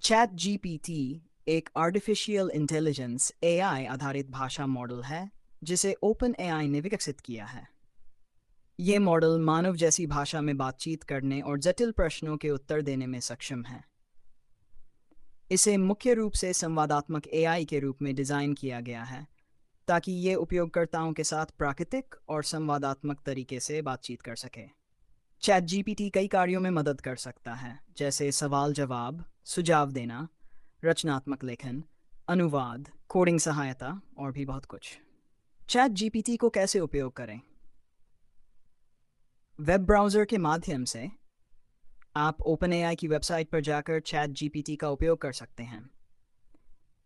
Chat GPT एक artificial intelligence AI आधारित भाषा मॉडल है जिसे ओपन एआई ने विकसित किया है। ये मॉडल मानव जैसी भाषा में बातचीत करने और जटिल प्रश्नों के उत्तर देने में सक्षम है। इसे मुख्य रूप से संवादात्मक एआई के रूप में डिज़ाइन किया गया है ताकि ये उपयोगकर्ताओं के साथ प्राकृतिक और संवादात्मक तरीके से बातचीत कर सके। चैट जीपीटी कई कार्यों में मदद कर सकता है, जैसे सवाल जवाब, सुझाव देना, रचनात्मक लेखन, अनुवाद, कोडिंग सहायता और भी बहुत कुछ। चैट जीपीटी को कैसे उपयोग करें? वेब ब्राउज़र के माध्यम से आप ओपनएआई की वेबसाइट पर जाकर चैट जीपीटी का उपयोग कर सकते हैं।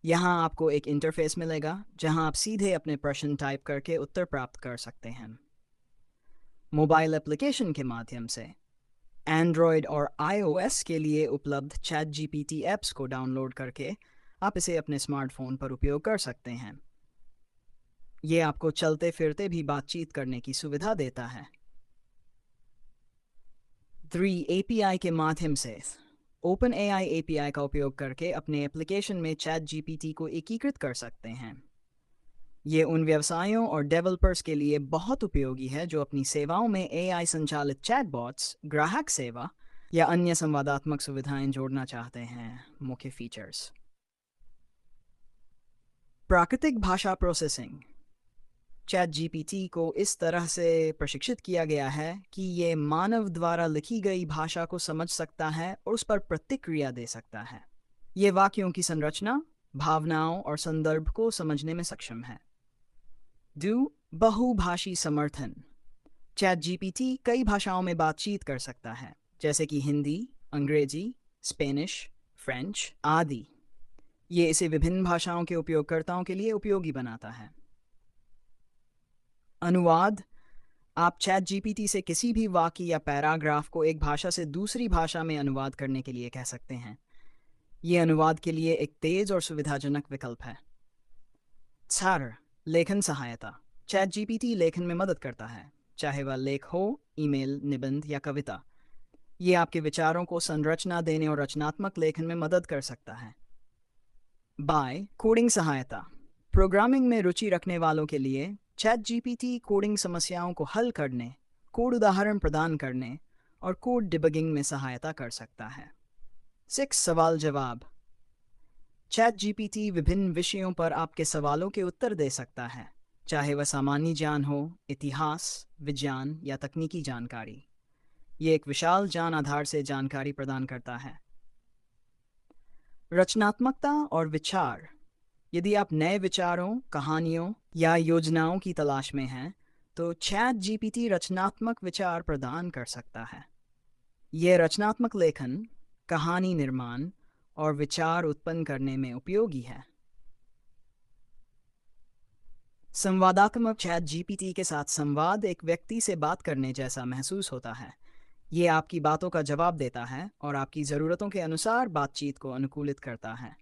यहाँ आपको एक इंटरफेस मिलेगा जहाँ आप सीधे अपने प्रश्न टाइप करके उत्तर प्राप्त कर सकते हैं। मोबाइल एप्लीकेशन के माध्यम से एंड्रॉयड और आईओएस के लिए उपलब्ध चैट जीपीटी ऐप्स को डाउनलोड करके आप इसे अपने स्मार्टफोन पर उपयोग कर सकते हैं। ये आपको चलते फिरते भी बातचीत करने की सुविधा देता है। 3 एपीआई के माध्यम से OpenAI एपीआई का उपयोग करके अपने एप्लीकेशन में चैट जीपीटी को एकीकृत कर सकते हैं। ये उन व्यवसायों और डेवलपर्स के लिए बहुत उपयोगी है जो अपनी सेवाओं में एआई संचालित चैटबॉट्स, ग्राहक सेवा या अन्य संवादात्मक सुविधाएं जोड़ना चाहते हैं। मुख्य फीचर्स: प्राकृतिक भाषा प्रोसेसिंग। चैट जीपीटी को इस तरह से प्रशिक्षित किया गया है कि ये मानव द्वारा लिखी गई भाषा को समझ सकता है और उस पर प्रतिक्रिया दे सकता है। ये वाक्यों की संरचना, भावनाओं और संदर्भ को समझने में सक्षम है। बहुभाषी समर्थन। चैट जीपीटी कई भाषाओं में बातचीत कर सकता है, जैसे कि हिंदी, अंग्रेजी, स्पेनिश, फ्रेंच आदि। ये इसे विभिन्न भाषाओं के उपयोगकर्ताओं के लिए उपयोगी बनाता है। अनुवाद। आप चैट जीपीटी से किसी भी वाक्य या पैराग्राफ को एक भाषा से दूसरी भाषा में अनुवाद करने के लिए कह सकते हैं। ये अनुवाद के लिए एक तेज और सुविधाजनक विकल्प है। छात्र लेखन सहायता। चैट जीपीटी लेखन में मदद करता है, चाहे वह लेख हो, ईमेल, निबंध या कविता। ये आपके विचारों को संरचना देने और रचनात्मक लेखन में मदद कर सकता है। कोडिंग सहायता। प्रोग्रामिंग में रुचि रखने वालों के लिए चैट जीपीटी कोडिंग समस्याओं को हल करने, कोड उदाहरण प्रदान करने और कोड डिबगिंग में सहायता कर सकता है। 6 सवाल जवाब। चैट जीपीटी विभिन्न विषयों पर आपके सवालों के उत्तर दे सकता है, चाहे वह सामान्य ज्ञान हो, इतिहास, विज्ञान या तकनीकी जानकारी। ये एक विशाल ज्ञान आधार से जानकारी प्रदान करता है। रचनात्मकता और विचार। यदि आप नए विचारों, कहानियों या योजनाओं की तलाश में हैं, तो चैट जीपीटी रचनात्मक विचार प्रदान कर सकता है। यह रचनात्मक लेखन, कहानी निर्माण और विचार उत्पन्न करने में उपयोगी है। संवादात्मक। चैट जीपीटी के साथ संवाद एक व्यक्ति से बात करने जैसा महसूस होता है। ये आपकी बातों का जवाब देता है और आपकी ज़रूरतों के अनुसार बातचीत को अनुकूलित करता है।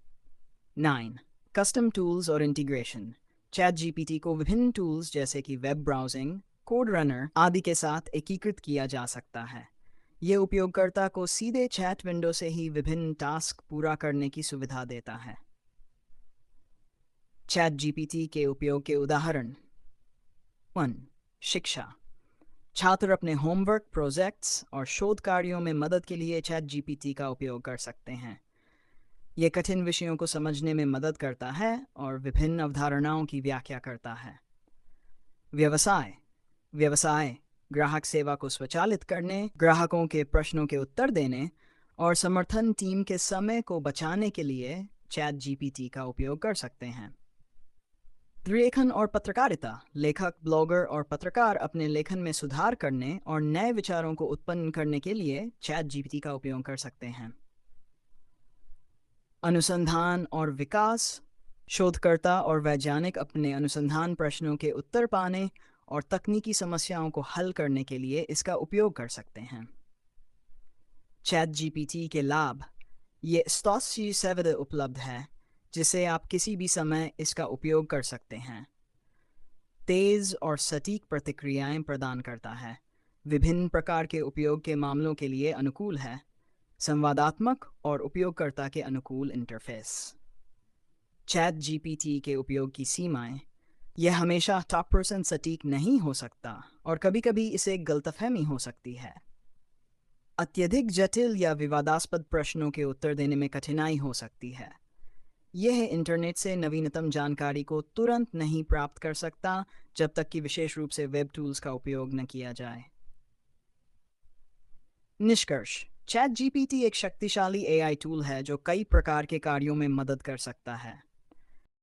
9 कस्टम टूल्स और इंटीग्रेशन। चैट जीपीटी को विभिन्न टूल्स जैसे कि वेब ब्राउजिंग, कोड रनर आदि के साथ एकीकृत किया जा सकता है। ये उपयोगकर्ता को सीधे चैट विंडो से ही विभिन्न टास्क पूरा करने की सुविधा देता है। चैट जीपीटी के उपयोग के उदाहरण। 1 शिक्षा। छात्र अपने होमवर्क, प्रोजेक्ट्स और शोध कार्यों में मदद के लिए चैट जीपीटी का उपयोग कर सकते हैं। ये कठिन विषयों को समझने में मदद करता है और विभिन्न अवधारणाओं की व्याख्या करता है। व्यवसाय ग्राहक सेवा को स्वचालित करने, ग्राहकों के प्रश्नों के उत्तर देने और समर्थन टीम के समय को बचाने के लिए चैट जीपीटी का उपयोग कर सकते हैं। लेखन और पत्रकारिता। लेखक, ब्लॉगर और पत्रकार अपने लेखन में सुधार करने और नए विचारों को उत्पन्न करने के लिए चैट जीपीटी का उपयोग कर सकते हैं। अनुसंधान और विकास। शोधकर्ता और वैज्ञानिक अपने अनुसंधान प्रश्नों के उत्तर पाने और तकनीकी समस्याओं को हल करने के लिए इसका उपयोग कर सकते हैं। चैट जीपीटी के लाभ। ये सुविधा उपलब्ध है जिसे आप किसी भी समय इसका उपयोग कर सकते हैं। तेज़ और सटीक प्रतिक्रियाएं प्रदान करता है, विभिन्न प्रकार के उपयोग के मामलों के लिए अनुकूल है, संवादात्मक और उपयोगकर्ता के अनुकूल इंटरफेस। चैट जीपीटी के उपयोग की सीमाएं। यह हमेशा 100% सटीक नहीं हो सकता और कभी-कभी इसे गलतफहमी हो सकती है। अत्यधिक जटिल या विवादास्पद प्रश्नों के उत्तर देने में कठिनाई हो सकती है। यह इंटरनेट से नवीनतम जानकारी को तुरंत नहीं प्राप्त कर सकता जब तक कि विशेष रूप से वेब टूल्स का उपयोग न किया जाए। निष्कर्ष। चैट जीपीटी एक शक्तिशाली एआई टूल है जो कई प्रकार के कार्यों में मदद कर सकता है।